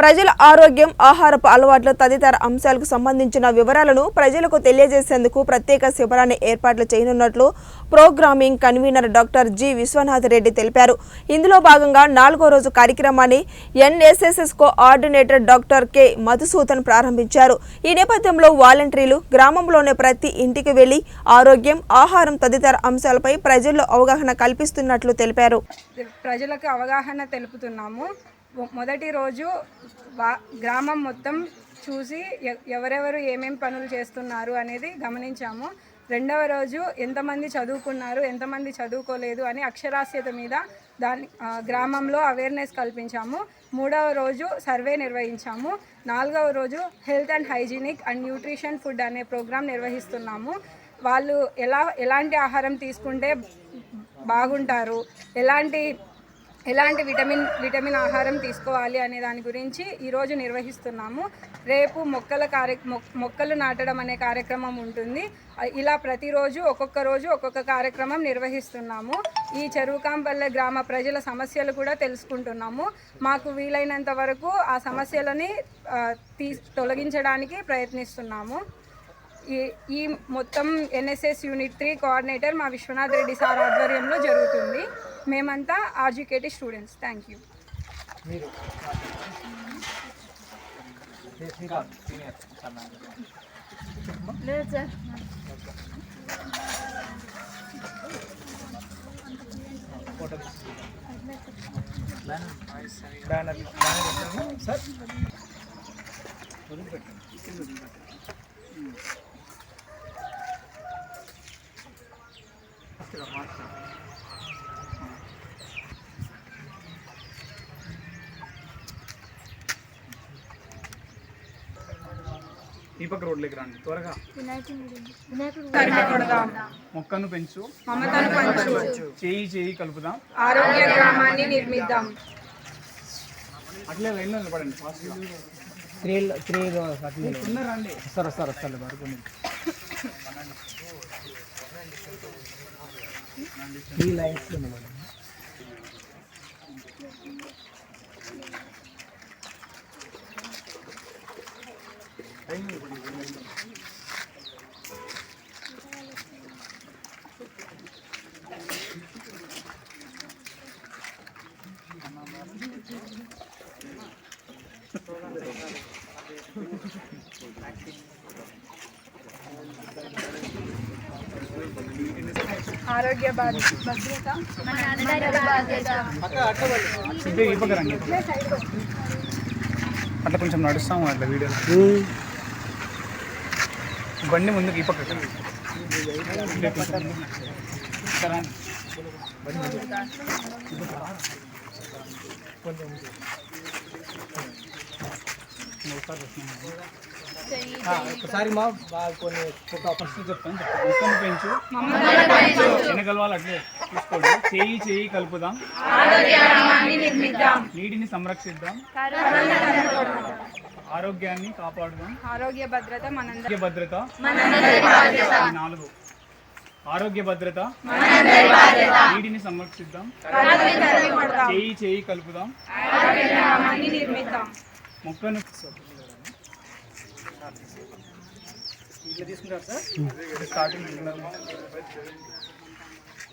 ప్రజల ఆరోగ్యం, ఆహారపు అలవాట్లు తదితర అంశాలకు సంబంధించిన వివరాలను ప్రజలకు తెలియజేసేందుకు ప్రత్యేక శిబిరాన్ని ఏర్పాట్లు చేయనున్నట్లు programming convener doctor G. Vishwanath Reddy తెలిపారు. ఇందులో భాగంగా 4వ రోజు కార్యక్రమాన్ని NSS coordinator doctor K. Madhusudan ప్రారంభించారు. ఈ నేపథ్యంలో వాలంటీర్లు గ్రామంలోని ప్రతి ఇంటికి వెళ్లి ఆరోగ్యం, ఆహారం తదితర అంశాలపై ప్రజల్లో అవగాహన కల్పిస్తున్నట్లు తెలిపారు. ప్రజలకు అవగాహన తెలుపుతున్నాము. మొదటి రోజు గ్రామం మొత్తం చూసి ఎవరెవరు ఏమేం పనులు చేస్తున్నారు అనేది గమనించాము. రెండవ రోజు ఎంతమంది చదువుకున్నారు, ఎంతమంది చదువుకోలేదు అని అక్షరాస్యత మీద గ్రామంలో అవేర్నెస్ కల్పించాము. మూడవ రోజు సర్వే నిర్వహించాము. 4వ రోజు health and hygienic and nutrition food అనే ప్రోగ్రాం నిర్వహిస్తున్నాము. వాళ్ళు ఎలాంటి ఆహారం తీసుకుంటే బాగుంటారు, ఎలాంటి విటమిన్ ఆహారం తీసుకోవాలి అనే దాని గురించి ఈరోజు నిర్వహిస్తున్నాము. రేపు మొక్కలు నాటడం అనే కార్యక్రమం ఉంటుంది. ఇలా ప్రతిరోజు ఒక్కొక్క కార్యక్రమం నిర్వహిస్తున్నాము. ఈ చెరువుకాంపల్లె గ్రామ ప్రజల సమస్యలు కూడా తెలుసుకుంటున్నాము. మాకు వీలైనంత వరకు ఆ సమస్యలని తొలగించడానికి ప్రయత్నిస్తున్నాము. ఈ మొత్తం ఎన్ఎస్ఎస్ యూనిట్ 3 కోఆర్డినేటర్ మా విశ్వనాథ్ రెడ్డి సార్ ఆధ్వర్యంలో జరుగుతుంది. మేమంతా ఆర్జీకేటీ స్టూడెంట్స్. Thank you. ఈ పక్క రోడ్లోకి రండి త్వరగా. మొక్కను పెంచు, చేయి కలుపుదాం, ఆరోగ్య గ్రామాన్ని నిర్మిద్దాం. అట్లే లైన్లో నిలబడండి. రండి వస్తారు వరకు ఆరోగ్య భద్రత అట్లా కొంచెం నడుస్తాము. అట్లా వీడియో బండి ముందుకు ఈ పక్క ఒకసారి మా కొన్ని ఒక పరిస్థితి చెప్తాను. మొక్కను పెంచు, వెనకలవాలి అట్లే చూసుకోండి. చేయి కలుపుదాం, నీటిని సంరక్షిద్దాం, ఆరోగ్యాన్ని కాపాడుదాం. ఆరోగ్య భద్రత 4 ఆరోగ్య భద్రత, నీటిని సంరక్షిద్దాం, చేయి కలుపుదాం, మొక్కను ఇట్లా తీసుకుంటారు సార్. స్టార్టింగ్